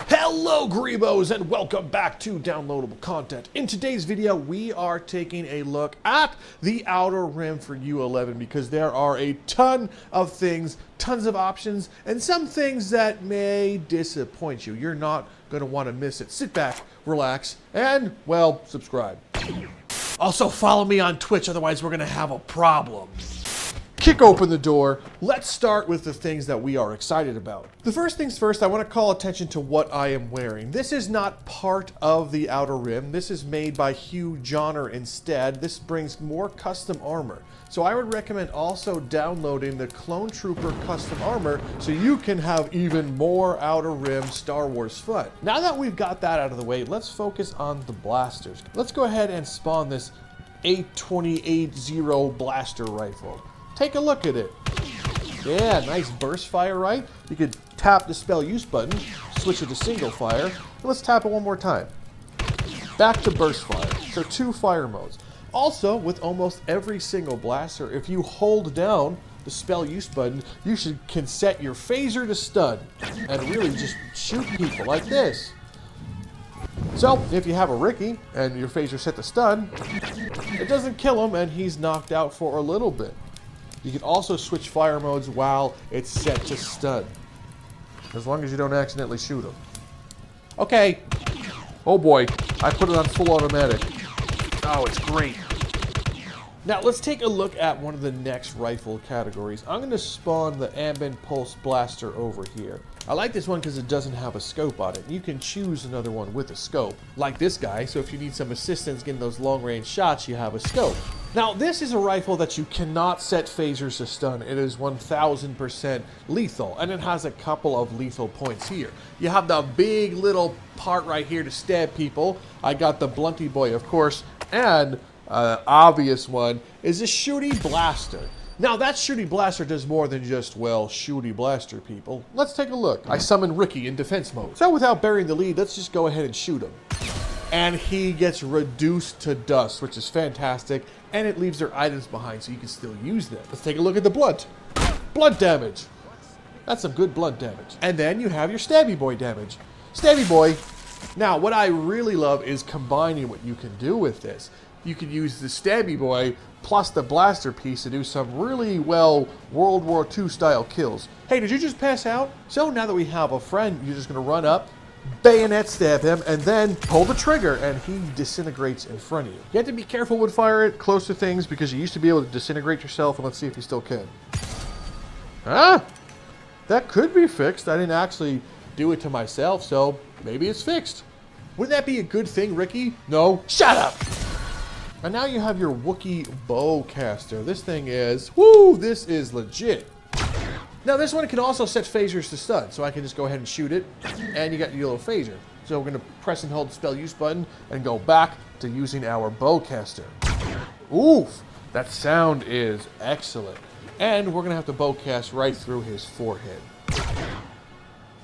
Hello Greebos and welcome back to downloadable content. In today's video we are taking a look at the outer rim for U11 because there are a ton of things, tons of options, and some things that may disappoint you. You're not going to want to miss it. Sit back, relax, and, well, subscribe. Also follow me on Twitch, otherwise we're going to have a problem. Kick open the door. Let's start with the things that we are excited about. The first things first, I want to call attention to what I am wearing. This is not part of the outer rim. This is made by U11 instead. This brings more custom armor. So I would recommend also downloading the Clone Trooper custom armor so you can have even more outer rim Star Wars fun. Now that we've got that out of the way, let's focus on the blasters. Let's go ahead and spawn this 828 blaster rifle. Take a look at it. Yeah, nice burst fire, right? You could tap the spell use button, switch it to single fire, and let's tap it one more time. Back to burst fire. So 2 fire modes. Also, with almost every single blaster, if you hold down the spell use button, you can set your phaser to stun and really just shoot people like this. So, if you have a Ricky and your phaser set to stun, it doesn't kill him and he's knocked out for a little bit. You can also switch fire modes while it's set to stun, as long as you don't accidentally shoot him. Okay. Oh boy, I put it on full automatic. Oh, it's great. Now let's take a look at one of the next rifle categories. I'm going to spawn the Ambient Pulse Blaster over here. I like this one because it doesn't have a scope on it. You can choose another one with a scope, like this guy, so if you need some assistance getting those long-range shots, you have a scope. Now, this is a rifle that you cannot set phasers to stun. It is 1000% lethal, and it has a couple of lethal points here. You have the big little part right here to stab people. I got the Blunty Boy, of course, and obvious one is a Shooty Blaster. Now, that Shooty Blaster does more than just, well, Shooty Blaster people. Let's take a look. I summon Ricky in defense mode. So without burying the lead, let's just go ahead and shoot him. And he gets reduced to dust, which is fantastic, and it leaves their items behind so you can still use them. Let's take a look at the blunt. Blunt damage. That's some good blunt damage. And then you have your Stabby Boy damage. Stabby Boy. Now, what I really love is combining what you can do with this. You can use the Stabby Boy plus the blaster piece to do some really, well, World War II style kills. Hey, did you just pass out? So now that we have a friend, you're just going to run up, bayonet stab him, and then pull the trigger, and he disintegrates in front of you. You have to be careful with fire it close to things because you used to be able to disintegrate yourself, and let's see if you still can. Ah! That could be fixed. I didn't actually do it to myself, so maybe it's fixed. Wouldn't that be a good thing, Ricky? No. Shut up! And now you have your Wookiee Bowcaster. This thing is, woo, this is legit. Now this one can also set phasers to stun, so I can just go ahead and shoot it, and you got your little phaser. So we're going to press and hold the spell use button and go back to using our Bowcaster. Oof, that sound is excellent. And we're going to have to bowcast right through his forehead.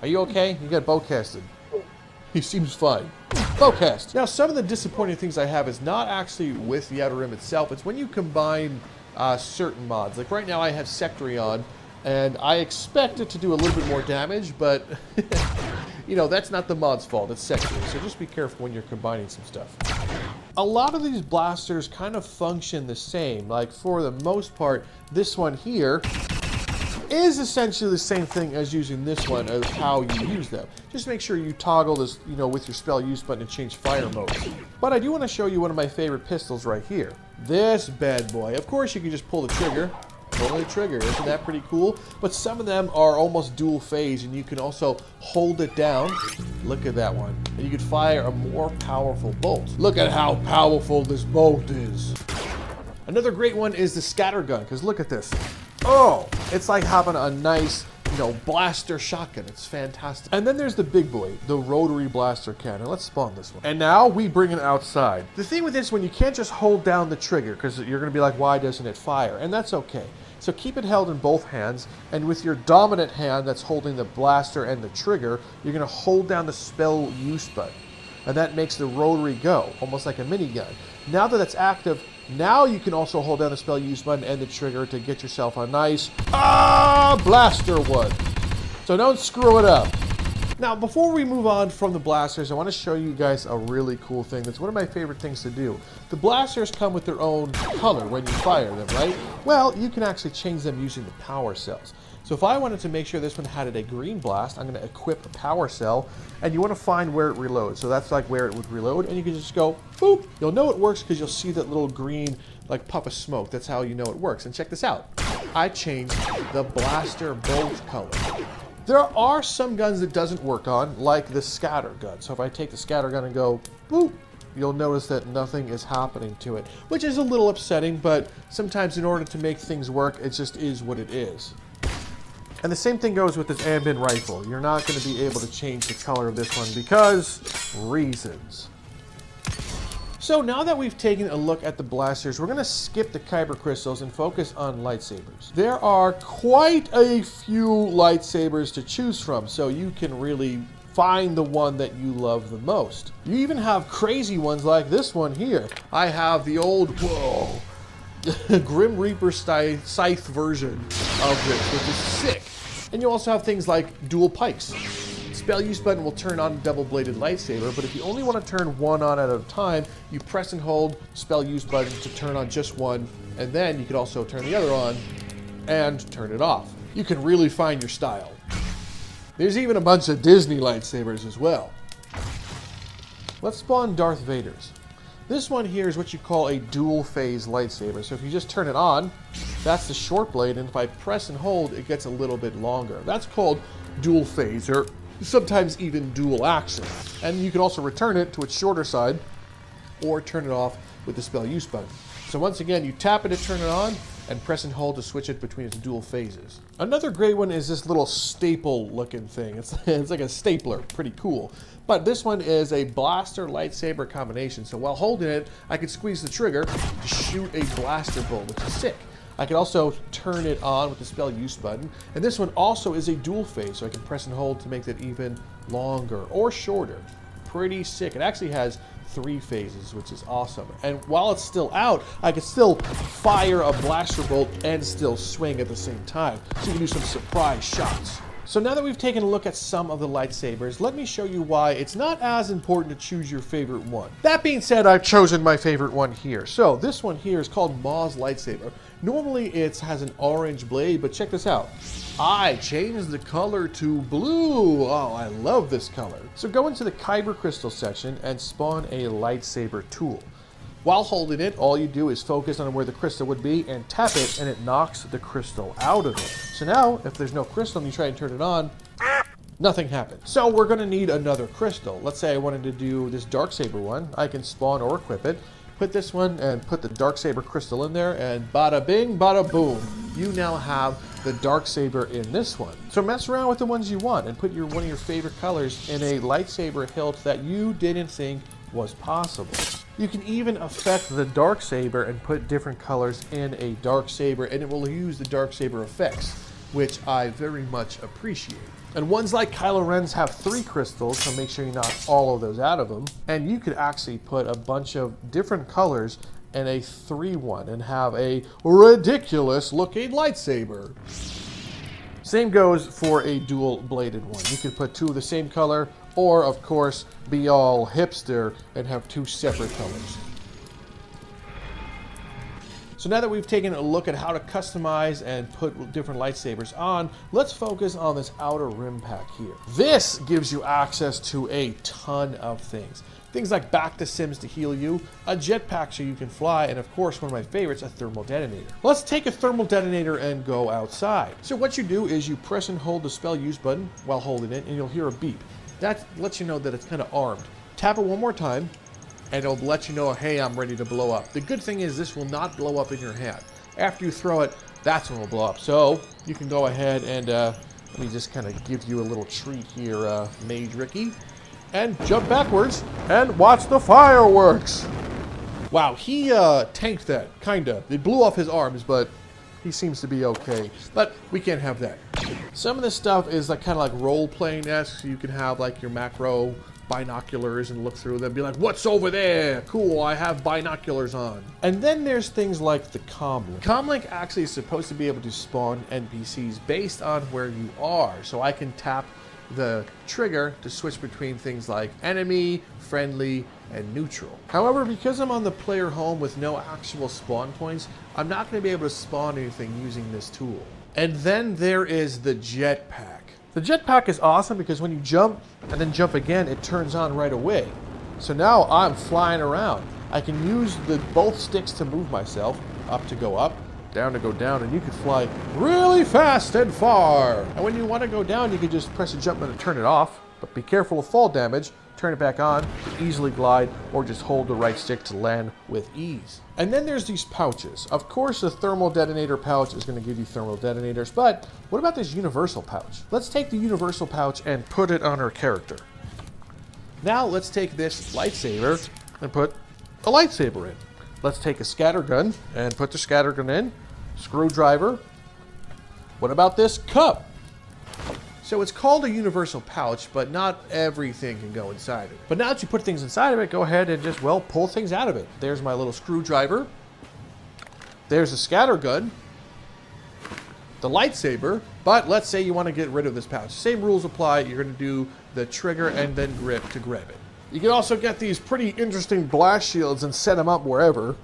Are you okay? You got bowcasted. He seems fine. Bowcast. Now, some of the disappointing things I have is not actually with the outer rim itself. It's when you combine certain mods. Like right now I have Sectory on, and I expect it to do a little bit more damage, but you know, that's not the mod's fault. It's Sectory, so just be careful when you're combining some stuff. A lot of these blasters kind of function the same. Like for the most part, this one here is essentially the same thing as using this one as how you use them. Just make sure you toggle this, you know, with your spell use button and change fire modes. But I do want to show you one of my favorite pistols right here. This bad boy. Of course, you can just pull the trigger. Pull the trigger. Isn't that pretty cool? But some of them are almost dual phase, and you can also hold it down. Look at that one. And you can fire a more powerful bolt. Look at how powerful this bolt is. Another great one is the scatter gun, because look at this. Oh, it's like having a nice, you know, blaster shotgun. It's fantastic. And then there's the big boy, the rotary blaster cannon. Let's spawn this one. And now we bring it outside. The thing with this one, you can't just hold down the trigger because you're going to be like, why doesn't it fire? And that's okay. So keep it held in both hands, and with your dominant hand that's holding the blaster and the trigger, you're going to hold down the spell use button. And that makes the rotary go, almost like a minigun. Now that it's active, now you can also hold down the spell use button and the trigger to get yourself a nice blaster one. So don't screw it up. Now, before we move on from the blasters, I want to show you guys a really cool thing. That's one of my favorite things to do. The blasters come with their own color when you fire them, right? Well, you can actually change them using the power cells. So if I wanted to make sure this one had a green blast, I'm going to equip a power cell, and you want to find where it reloads. So that's like where it would reload, and you can just go, boop. You'll know it works because you'll see that little green, like, puff of smoke. That's how you know it works. And check this out. I changed the blaster bolt color. There are some guns that doesn't work on, like the scatter gun. So if I take the scatter gun and go, boop, you'll notice that nothing is happening to it, which is a little upsetting, but sometimes in order to make things work, it just is what it is. And the same thing goes with this Ambin rifle. You're not going to be able to change the color of this one because reasons. So now that we've taken a look at the blasters, we're going to skip the kyber crystals and focus on lightsabers. There are quite a few lightsabers to choose from, so you can really find the one that you love the most. You even have crazy ones like this one here. I have the old, whoa, Grim Reaper scythe version of this, which is sick. And you also have things like dual pikes. Spell use button will turn on a double-bladed lightsaber, but if you only want to turn one on at a time, you press and hold spell use button to turn on just one, and then you can also turn the other on and turn it off. You can really find your style. There's even a bunch of Disney lightsabers as well. Let's spawn Darth Vader's. This one here is what you call a dual phase lightsaber. So if you just turn it on, that's the short blade, and if I press and hold, it gets a little bit longer. That's called dual phase, or sometimes even dual action. And you can also return it to its shorter side, or turn it off with the spell use button. So once again, you tap it to turn it on, and press and hold to switch it between its dual phases. Another great one is this little staple looking thing. It's like a stapler, pretty cool. But this one is a blaster lightsaber combination. So while holding it, I can squeeze the trigger to shoot a blaster bolt, which is sick. I can also turn it on with the spell use button. And this one also is a dual phase, so I can press and hold to make that even longer or shorter. Pretty sick. It actually has 3 phases, which is awesome. And while it's still out, I can still fire a blaster bolt and still swing at the same time. So you can do some surprise shots. So now that we've taken a look at some of the lightsabers, let me show you why it's not as important to choose your favorite one. That being said, I've chosen my favorite one here. So this one here is called Maw's lightsaber. Normally it has an orange blade, but check this out. I changed the color to blue. Oh, I love this color. So go into the kyber crystal section and spawn a lightsaber tool. While holding it, all you do is focus on where the crystal would be and tap it, and it knocks the crystal out of it. So now, if there's no crystal and you try and turn it on, nothing happens. So we're going to need another crystal. Let's say I wanted to do this Darksaber one. I can spawn or equip it, put this one, and put the Darksaber crystal in there, and bada bing, bada boom. You now have the Darksaber in this one. So mess around with the ones you want and put one of your favorite colors in a lightsaber hilt that you didn't think was possible. You can even affect the Darksaber and put different colors in a Darksaber, and it will use the Darksaber effects, which I very much appreciate. And ones like Kylo Ren's have 3 crystals, so make sure you knock all of those out of them. And you could actually put a bunch of different colors in a 3-1 and have a ridiculous looking lightsaber. Same goes for a dual-bladed one. You could put 2 of the same color, or, of course, be all hipster and have 2 separate colors. So now that we've taken a look at how to customize and put different lightsabers on, let's focus on this outer rim pack here. This gives you access to a ton of things. Things like back to Sims to heal you, a jetpack so you can fly, and of course, one of my favorites, a thermal detonator. Let's take a thermal detonator and go outside. So what you do is you press and hold the spell use button while holding it, and you'll hear a beep. That lets you know that it's kind of armed. Tap it one more time, and it'll let you know, hey, I'm ready to blow up. The good thing is this will not blow up in your hand. After you throw it, that's when it will blow up. So you can go ahead and let me just kind of give you a little treat here, Mage Ricky. And jump backwards and watch the fireworks. Wow, he tanked that, kinda. It blew off his arms, but he seems to be okay. But we can't have that. Some of this stuff is like kind of like role-playing-esque, so you can have like your macro binoculars and look through them, be like, what's over there? Cool, I have binoculars on. And then there's things like the comlink. Comlink actually is supposed to be able to spawn NPCs based on where you are. So I can tap the trigger to switch between things like enemy, friendly, and neutral. However, because I'm on the player home with no actual spawn points, I'm not going to be able to spawn anything using this tool. And then there is the jetpack. The jetpack is awesome because when you jump and then jump again, it turns on right away. So now I'm flying around. I can use both sticks to move myself, up to go up, down to go down, and you can fly really fast and far. And when you want to go down, you can just press a jump button to turn it off, but be careful of fall damage. Turn it back on to easily glide, or just hold the right stick to land with ease. And then there's these pouches. Of course, the thermal detonator pouch is going to give you thermal detonators, but what about this universal pouch? Let's take the universal pouch and put it on our character. Now let's take this lightsaber and put a lightsaber in. Let's take a scattergun and put the scattergun in. Screwdriver. What about this cup? So it's called a universal pouch, but not everything can go inside it. But now that you put things inside of it, go ahead and just, well, pull things out of it. There's my little screwdriver. There's a scattergun. The lightsaber. But let's say you want to get rid of this pouch. Same rules apply. You're going to do the trigger and then grip to grab it. You can also get these pretty interesting blast shields and set them up wherever.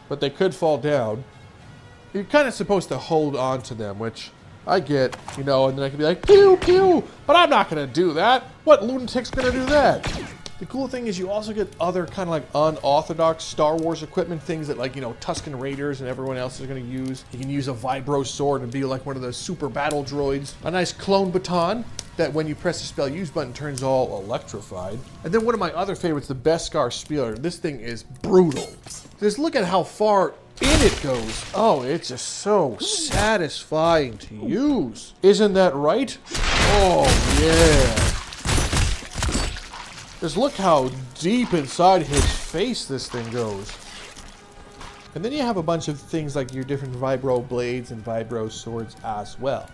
But they could fall down. You're kind of supposed to hold on to them, which I get, you know, and then I can be like, pew, pew, but I'm not going to do that. What lunatic's going to do that? The cool thing is you also get other kind of like unorthodox Star Wars equipment, things that like, you know, Tusken Raiders and everyone else is going to use. You can use a vibro sword and be like one of those super battle droids. A nice clone baton that when you press the spell use button turns all electrified. And then one of my other favorites, the Beskar Spear. This thing is brutal. Just look at how far in it goes. Oh, it's just so satisfying to use. Isn't that right? Oh, yeah. Just look how deep inside his face this thing goes. And then you have a bunch of things like your different vibro blades and vibro swords as well.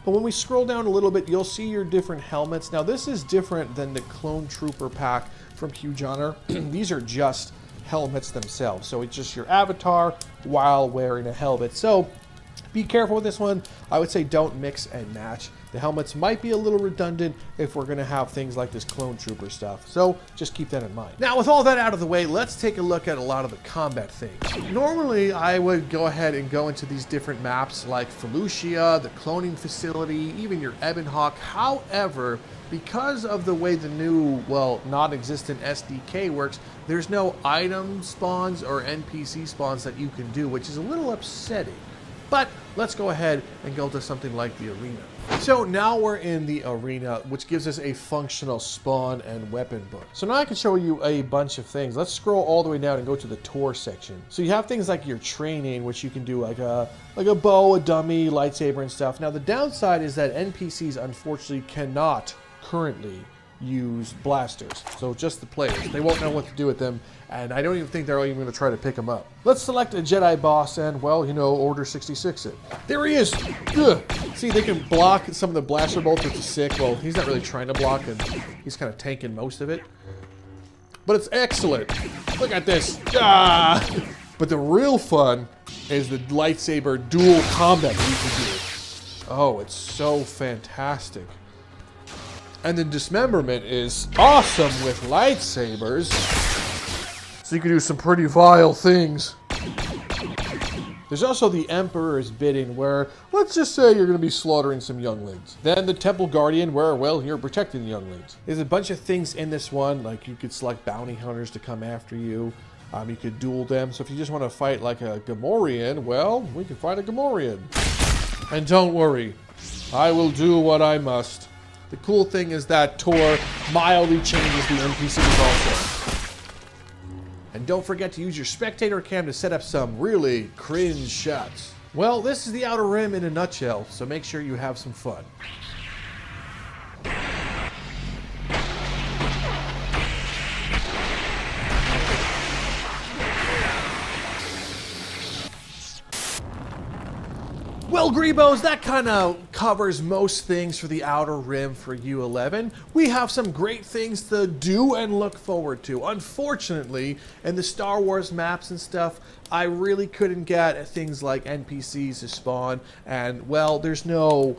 But when we scroll down a little bit, you'll see your different helmets. Now, this is different than the Clone Trooper pack from Huge Honor. These are just helmets themselves. So it's just your avatar while wearing a helmet. So be careful with this one. I would say don't mix and match. The helmets might be a little redundant if we're going to have things like this Clone Trooper stuff. So just keep that in mind. Now, with all that out of the way, let's take a look at a lot of the combat things. Normally, I would go ahead and go into these different maps like Felucia, the cloning facility, even your Ebon Hawk. However, because of the way the new, well, non-existent SDK works, there's no item spawns or NPC spawns that you can do, which is a little upsetting. But let's go ahead and go to something like the arena. So now we're in the arena, which gives us a functional spawn and weapon book. So now I can show you a bunch of things. Let's scroll all the way down and go to the tour section. So you have things like your training, which you can do like a bow, a dummy, lightsaber and stuff. Now the downside is that NPCs unfortunately cannot currently use blasters. So just the players. They won't know what to do with them, and I don't even think they're even going to try to pick them up. Let's select a Jedi boss and, well, you know, Order 66 it. There he is! Ugh. See, they can block some of the blaster bolts, which is sick. Well, he's not really trying to block, and he's kind of tanking most of it. But it's excellent. Look at this. Ah! But the real fun is the lightsaber dual combat you can do. Oh, it's so fantastic. And the dismemberment is awesome with lightsabers. So you can do some pretty vile things. There's also the Emperor's Bidding, where let's just say you're going to be slaughtering some younglings. Then the Temple Guardian, where, well, you're protecting the younglings. There's a bunch of things in this one, like you could select bounty hunters to come after you. You could duel them. So if you just want to fight like a Gamorrean, well, we can fight a Gamorrean. And don't worry, I will do what I must. The cool thing is that Tor mildly changes the NPCs also. And don't forget to use your spectator cam to set up some really cringe shots. Well, this is the Outer Rim in a nutshell, so make sure you have some fun. Well, Greebos, that kind of covers most things for the Outer Rim for U11. We have some great things to do and look forward to. Unfortunately, in the Star Wars maps and stuff, I really couldn't get things like NPCs to spawn, and, well, there's no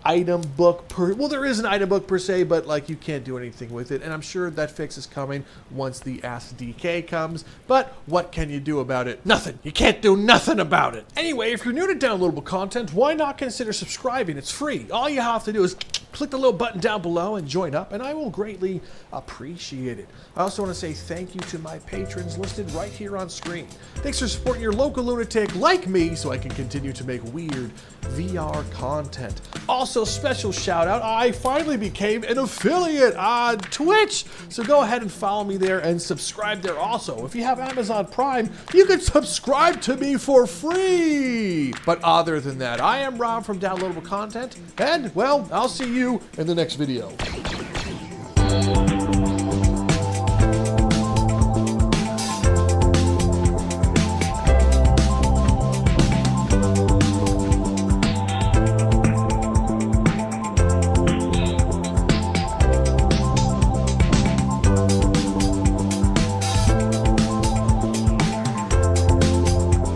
item book well, there is an item book per se, but like you can't do anything with it, and I'm sure that fix is coming once the SDK comes. But what can you do about it? Nothing. You can't do nothing about it. Anyway, if you're new to downloadable content, why not consider subscribing? It's free. All you have to do is click the little button down below and join up, and I will greatly appreciate it. I also want to say thank you to my patrons listed right here on screen. Thanks for supporting your local lunatic like me so I can continue to make weird VR content. Also, special shout out, I finally became an affiliate on Twitch, so go ahead and follow me there and subscribe there also. If you have Amazon Prime, you can subscribe to me for free. But other than that, I am Rob from Downloadable Content, and well, I'll see you in the next video.